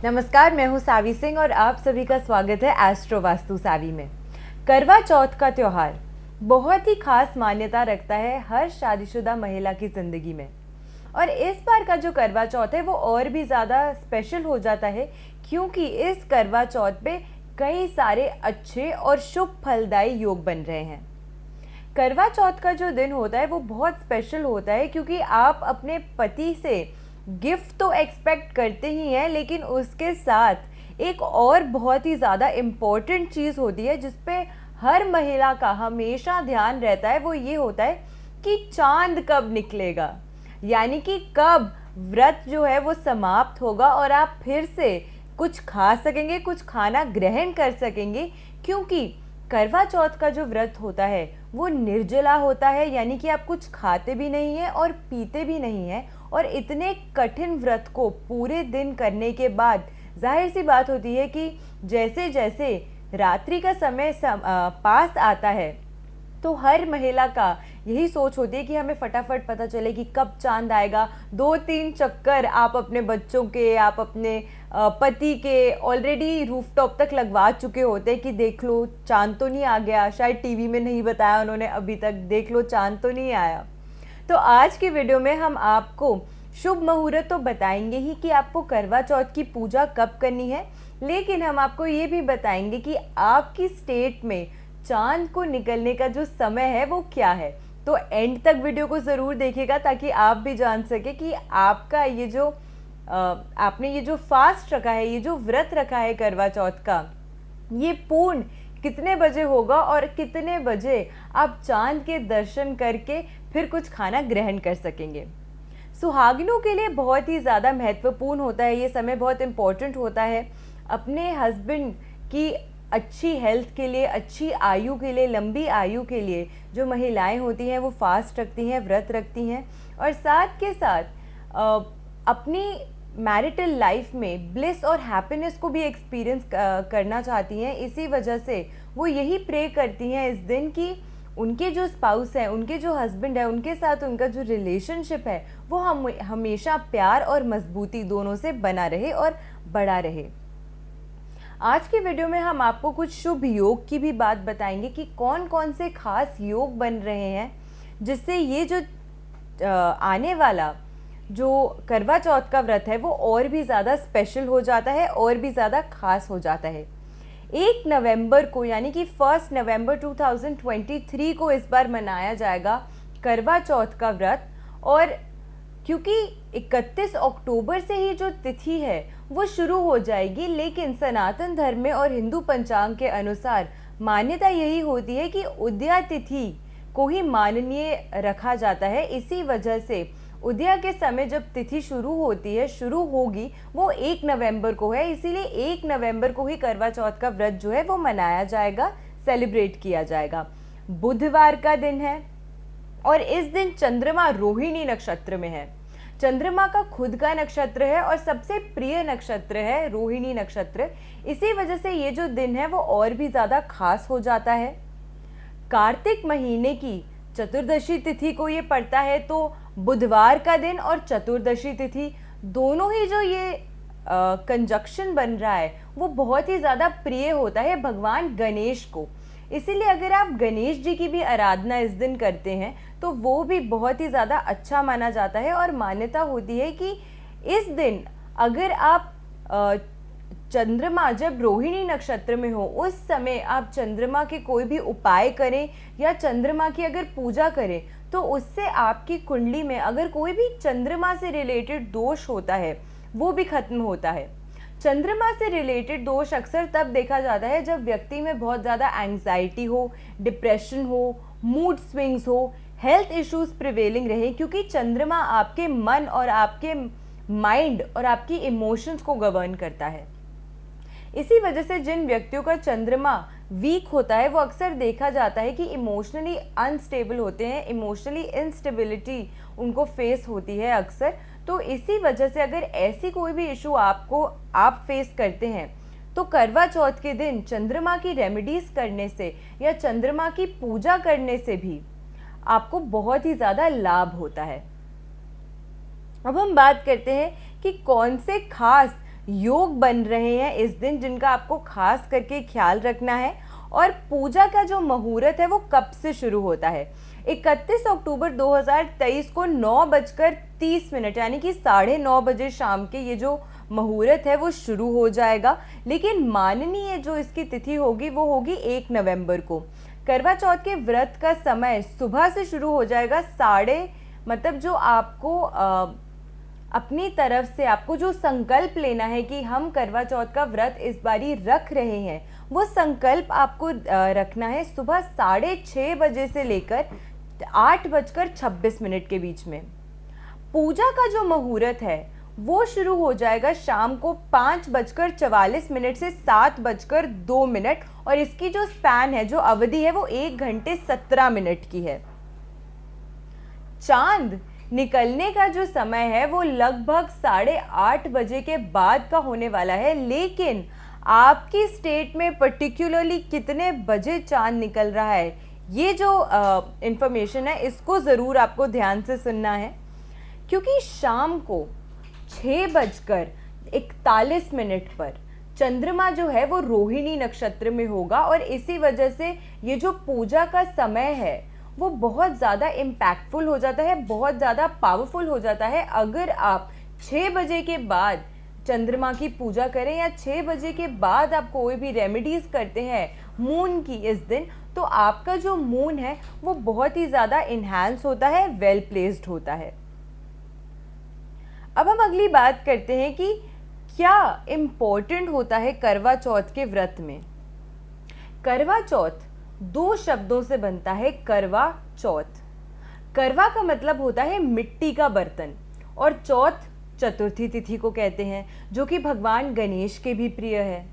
नमस्कार, मैं हूं सावी सिंह और आप सभी का स्वागत है एस्ट्रो वास्तु सावी में। करवा चौथ का त्यौहार बहुत ही खास मान्यता रखता है हर शादीशुदा महिला की ज़िंदगी में। और इस बार का जो करवा चौथ है वो और भी ज़्यादा स्पेशल हो जाता है, क्योंकि इस करवा चौथ पे कई सारे अच्छे और शुभ फलदायी योग बन रहे हैं। करवा चौथ का जो दिन होता है वो बहुत स्पेशल होता है, क्योंकि आप अपने पति से गिफ्ट तो एक्सपेक्ट करते ही हैं, लेकिन उसके साथ एक और बहुत ही ज़्यादा इम्पोर्टेंट चीज़ होती है जिस पे हर महिला का हमेशा ध्यान रहता है। वो ये होता है कि चांद कब निकलेगा, यानी कि कब व्रत जो है वो समाप्त होगा और आप फिर से कुछ खा सकेंगे, कुछ खाना ग्रहण कर सकेंगे। क्योंकि करवा चौथ का जो व्रत होता है वो निर्जला होता है, यानी कि आप कुछ खाते भी नहीं हैं और पीते भी नहीं हैं। और इतने कठिन व्रत को पूरे दिन करने के बाद जाहिर सी बात होती है कि जैसे जैसे रात्रि का समय पास आता है तो हर महिला का यही सोच होती है कि हमें फटाफट पता चले कि कब चांद आएगा। 2-3 चक्कर आप अपने बच्चों के, आप अपने पति के ऑलरेडी रूफटॉप तक लगवा चुके होते हैं कि देख लो चांद तो नहीं आ गया, शायद टीवी में नहीं बताया उन्होंने अभी तक, देख लो चांद तो नहीं आया। तो आज की वीडियो में हम आपको शुभ मुहूर्त तो बताएंगे ही कि आपको करवा चौथ की पूजा कब करनी है, लेकिन हम आपको ये भी बताएंगे कि आपकी स्टेट में चांद को निकलने का जो समय है वो क्या है। तो एंड तक वीडियो को ज़रूर देखिएगा ताकि आप भी जान सके कि आपका ये जो आपने ये जो फास्ट रखा है, ये जो व्रत रखा है करवा चौथ का, ये पूर्ण कितने बजे होगा और कितने बजे आप चांद के दर्शन करके फिर कुछ खाना ग्रहण कर सकेंगे। सुहागिनों के लिए बहुत ही ज़्यादा महत्वपूर्ण होता है ये समय, बहुत इम्पोर्टेंट होता है। अपने हस्बैंड की अच्छी हेल्थ के लिए, अच्छी आयु के लिए, लंबी आयु के लिए जो महिलाएं होती हैं वो फास्ट रखती हैं, व्रत रखती हैं और साथ के साथ अपनी मैरिटल लाइफ में ब्लिस और हैप्पीनेस को भी एक्सपीरियंस करना चाहती हैं। इसी वजह से वो यही प्रे करती हैं इस दिन कि उनके जो स्पाउस है, उनके जो हस्बैंड है, उनके साथ उनका जो रिलेशनशिप है वो हमेशा प्यार और मजबूती दोनों से बना रहे और बड़ा रहे। आज की वीडियो में हम आपको कुछ शुभ योग की भी बात बताएंगे कि कौन कौन से खास योग बन रहे हैं जिससे ये जो आने वाला जो करवा चौथ का व्रत है वो और भी ज़्यादा स्पेशल हो जाता है और भी ज़्यादा खास हो जाता है। 1 नवंबर को, यानी कि 1 नवंबर 2023 को इस बार मनाया जाएगा करवा चौथ का व्रत। और क्योंकि 31 अक्टूबर से ही जो तिथि है वो शुरू हो जाएगी, लेकिन सनातन धर्म में और हिंदू पंचांग के अनुसार मान्यता यही होती है कि उदया तिथि को ही माननीय रखा जाता है। इसी वजह से उदया के समय जब तिथि शुरू होगी वो 1 नवंबर को है, इसीलिए 1 नवंबर को ही करवा चौथ का व्रत जो है वो मनाया जाएगा, सेलिब्रेट किया जाएगा। बुधवार का दिन है और इस दिन चंद्रमा रोहिणी नक्षत्र में है। चंद्रमा का खुद का नक्षत्र है और सबसे प्रिय नक्षत्र है रोहिणी नक्षत्र। इसी वजह से ये जो दिन है वो और भी ज़्यादा खास हो जाता है। कार्तिक महीने की चतुर्दशी तिथि को ये पड़ता है, तो बुधवार का दिन और चतुर्दशी तिथि दोनों ही जो ये कंजक्शन बन रहा है वो बहुत ही ज़्यादा प्रिय होता है भगवान गणेश को। इसीलिए अगर आप गणेश जी की भी आराधना इस दिन करते हैं तो वो भी बहुत ही ज़्यादा अच्छा माना जाता है। और मान्यता होती है कि इस दिन अगर आप चंद्रमा जब रोहिणी नक्षत्र में हो उस समय आप चंद्रमा के कोई भी उपाय करें या चंद्रमा की अगर पूजा करें तो उससे आपकी कुंडली में अगर कोई भी चंद्रमा से रिलेटेड दोष होता है वो भी खत्म होता है। चंद्रमा से रिलेटेड दोष अक्सर तब देखा जाता है जब व्यक्ति में बहुत ज़्यादा एंग्जाइटी हो, डिप्रेशन हो, मूड स्विंग्स हो, हेल्थ इश्यूज प्रिवेलिंग रहे, क्योंकि चंद्रमा आपके मन और आपके माइंड और आपकी इमोशंस को गवर्न करता है। इसी वजह से जिन व्यक्तियों का चंद्रमा वीक होता है वो अक्सर देखा जाता है कि इमोशनली अनस्टेबल होते हैं, इमोशनली इंस्टेबिलिटी उनको फेस होती है अक्सर। तो इसी वजह से अगर ऐसी कोई भी इशू आप फेस करते हैं तो करवा चौथ के दिन चंद्रमा की रेमेडीज करने से या चंद्रमा की पूजा करने से भी आपको बहुत ही ज़्यादा लाभ होता है। अब हम बात करते हैं कि कौन से खास योग बन रहे हैं इस दिन जिनका आपको खास करके ख्याल रखना है। और पूजा का जो मुहूर्त है वो कब से शुरू होता है? 31 अक्टूबर 2023 को 9:30 यानी कि 9:30 बजे शाम के ये जो मुहूर्त है वो शुरू हो जाएगा। लेकिन माननीय जो इसकी तिथि होगी वो होगी 1 नवंबर को। करवा चौथ के व्रत का समय सुबह से शुरू हो जाएगा, मतलब जो आपको अपनी तरफ से आपको जो संकल्प लेना है कि हम करवा चौथ का व्रत इस बारी रख रहे हैं, वो संकल्प आपको रखना है सुबह 6:30 बजे से लेकर 8:26 के बीच में। पूजा का जो मुहूर्त है वो शुरू हो जाएगा शाम को 5:44 से 7:02 और इसकी जो स्पैन है, जो अवधि है वो 1 घंटे 17 मिनट की है। चांद निकलने का जो समय है वो लगभग 8:30 बजे के बाद का होने वाला है। लेकिन आपकी स्टेट में पर्टिकुलरली कितने बजे चांद निकल रहा है, ये जो इंफॉर्मेशन है इसको ज़रूर आपको ध्यान से सुनना है, क्योंकि शाम को 6:41 पर चंद्रमा जो है वो रोहिणी नक्षत्र में होगा। और इसी वजह से ये जो पूजा का समय है वो बहुत ज़्यादा इम्पैक्टफुल हो जाता है, बहुत ज़्यादा पावरफुल हो जाता है। अगर आप 6 बजे के बाद चंद्रमा की पूजा करें या 6 बजे के बाद आप कोई भी रेमेडीज़ करते हैं मून की इस दिन, तो आपका जो मून है वो बहुत ही ज़्यादा इन्हांस होता है, वेल प्लेस्ड होता है। अब हम अगली बात करते हैं कि क्या इम्पोर्टेंट होता है करवा चौथ के व्रत में। करवा चौथ 2 शब्दों से बनता है, करवा चौथ। करवा का मतलब होता है मिट्टी का बर्तन, और चौथ चतुर्थी तिथि को कहते हैं, जो कि भगवान गणेश के भी प्रिय है।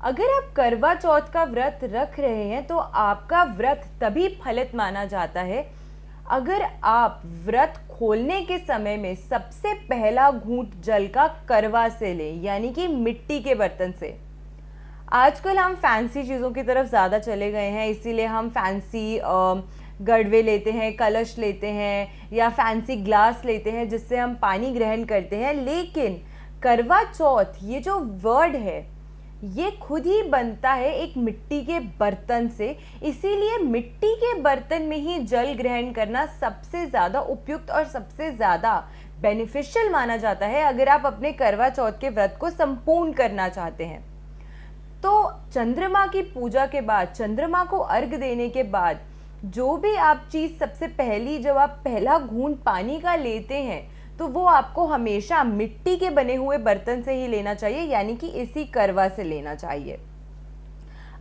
अगर आप करवा चौथ का व्रत रख रहे हैं तो आपका व्रत तभी फलित माना जाता है अगर आप व्रत खोलने के समय में सबसे पहला घूंट जल का करवा से लें, यानी कि मिट्टी के बर्तन से। आजकल हम फैंसी चीज़ों की तरफ ज़्यादा चले गए हैं, इसीलिए हम फैंसी गड़वे लेते हैं, कलश लेते हैं या फैंसी ग्लास लेते हैं जिससे हम पानी ग्रहण करते हैं। लेकिन करवा चौथ ये जो वर्ड है ये खुद ही बनता है एक मिट्टी के बर्तन से, इसीलिए मिट्टी के बर्तन में ही जल ग्रहण करना सबसे ज़्यादा उपयुक्त और सबसे ज़्यादा बेनिफिशियल माना जाता है अगर आप अपने करवा चौथ के व्रत को संपूर्ण करना चाहते हैं। तो चंद्रमा की पूजा के बाद, चंद्रमा को अर्घ देने के बाद जो भी आप चीज़ सबसे पहली, जब आप पहला घूंट पानी का लेते हैं तो वो आपको हमेशा मिट्टी के बने हुए बर्तन से ही लेना चाहिए, यानी कि इसी करवा से लेना चाहिए।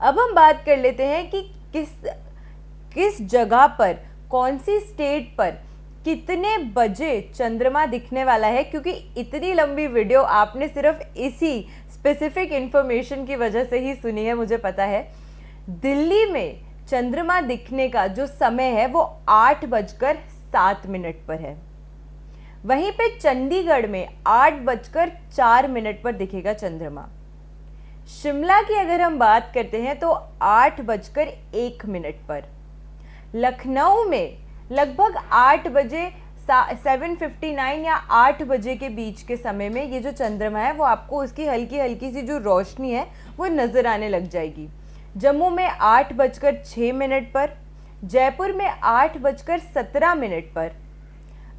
अब हम बात कर लेते हैं कि किस जगह पर, कौन सी स्टेट पर कितने बजे चंद्रमा दिखने वाला है, क्योंकि इतनी लंबी वीडियो आपने सिर्फ इसी स्पेसिफिक इंफॉर्मेशन की वजह से ही सुनी है, मुझे पता है। दिल्ली में चंद्रमा दिखने का जो समय है वो 8:07 पर है। वहीं पे चंडीगढ़ में 8:04 पर दिखेगा चंद्रमा। शिमला की अगर हम बात करते हैं तो 8:01 पर। लखनऊ में लगभग 8 बजे 7:59 या 8 बजे के बीच के समय में ये जो चंद्रमा है वो आपको उसकी हल्की हल्की सी जो रोशनी है वो नज़र आने लग जाएगी। जम्मू में 8:06 पर, जयपुर में 8:17 पर,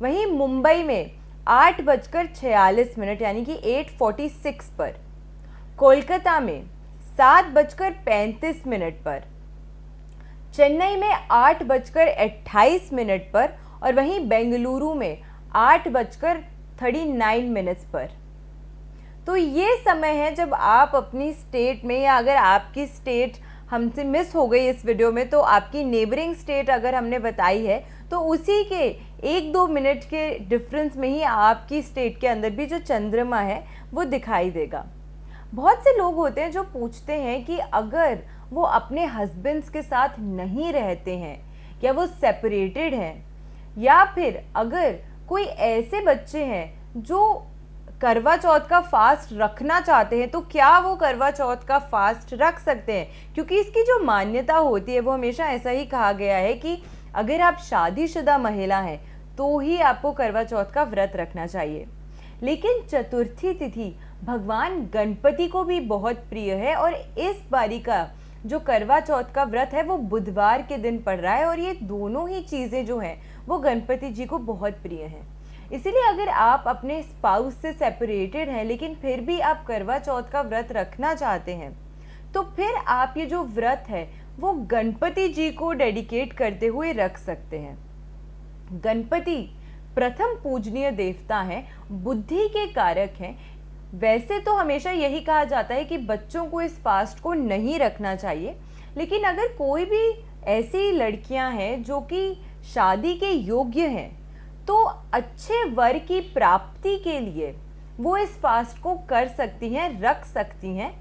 वहीं मुंबई में 8:46 यानी कि 8:46 पर, कोलकाता में 7:35 पर, चेन्नई में 8:28 पर और वहीं बेंगलुरु में 8:39 पर। तो ये समय है जब आप अपनी स्टेट में, या अगर आपकी स्टेट हमसे मिस हो गई इस वीडियो में तो आपकी नेबरिंग स्टेट अगर हमने बताई है तो उसी के 1-2 मिनट के डिफरेंस में ही आपकी स्टेट के अंदर भी जो चंद्रमा है वो दिखाई देगा। बहुत से लोग होते हैं जो पूछते हैं कि अगर वो अपने हस्बैंड्स के साथ नहीं रहते हैं या वो सेपरेटेड हैं, या फिर अगर कोई ऐसे बच्चे हैं जो करवा चौथ का फास्ट रखना चाहते हैं तो क्या वो करवा चौथ का फास्ट रख सकते हैं, क्योंकि इसकी जो मान्यता होती है वो हमेशा ऐसा ही कहा गया है कि अगर आप शादीशुदा महिला हैं तो ही आपको करवा चौथ का व्रत रखना चाहिए। लेकिन चतुर्थी तिथि भगवान गणपति को भी बहुत प्रिय है और इस बारी का जो करवा चौथ का व्रत है वो बुधवार के दिन पड़ रहा है और ये दोनों ही चीज़ें जो हैं वो गणपति जी को बहुत प्रिय हैं। इसीलिए अगर आप अपने स्पाउस से सेपरेटेड हैं लेकिन फिर भी आप करवा चौथ का व्रत रखना चाहते हैं, तो फिर आप ये जो व्रत है वो गणपति जी को डेडिकेट करते हुए रख सकते हैं। गणपति प्रथम पूजनीय देवता हैं, बुद्धि के कारक हैं। वैसे तो हमेशा यही कहा जाता है कि बच्चों को इस फास्ट को नहीं रखना चाहिए, लेकिन अगर कोई भी ऐसी लड़कियां हैं जो कि शादी के योग्य हैं तो अच्छे वर की प्राप्ति के लिए वो इस फास्ट को कर सकती हैं, रख सकती हैं।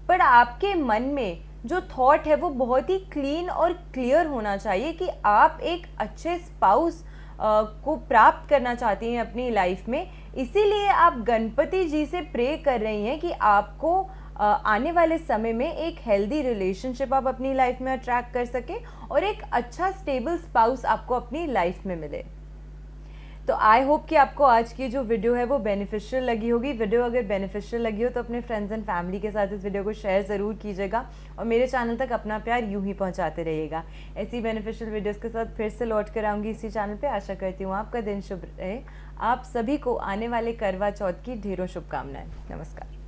पर आपके मन में जो थॉट है वो बहुत ही क्लीन और क्लियर होना चाहिए कि आप एक अच्छे स्पाउस को प्राप्त करना चाहती हैं अपनी लाइफ में। इसीलिए आप गणपति जी से प्रे कर रही हैं कि आपको आने वाले समय में एक हेल्दी रिलेशनशिप आप अपनी लाइफ में अट्रैक्ट कर सकें और एक अच्छा स्टेबल स्पाउस आपको अपनी लाइफ में मिले। तो आई होप कि आपको आज की जो वीडियो है वो बेनिफिशियल लगी होगी। वीडियो अगर बेनिफिशियल लगी हो तो अपने फ्रेंड्स एंड फैमिली के साथ इस वीडियो को शेयर ज़रूर कीजिएगा और मेरे चैनल तक अपना प्यार यूं ही पहुंचाते रहिएगा। ऐसी बेनिफिशियल वीडियोस के साथ फिर से लौट कर आऊँगी इसी चैनल पे। आशा करती हूँ आपका दिन शुभ रहे। आप सभी को आने वाले करवा चौथ की ढेरों शुभकामनाएं। नमस्कार।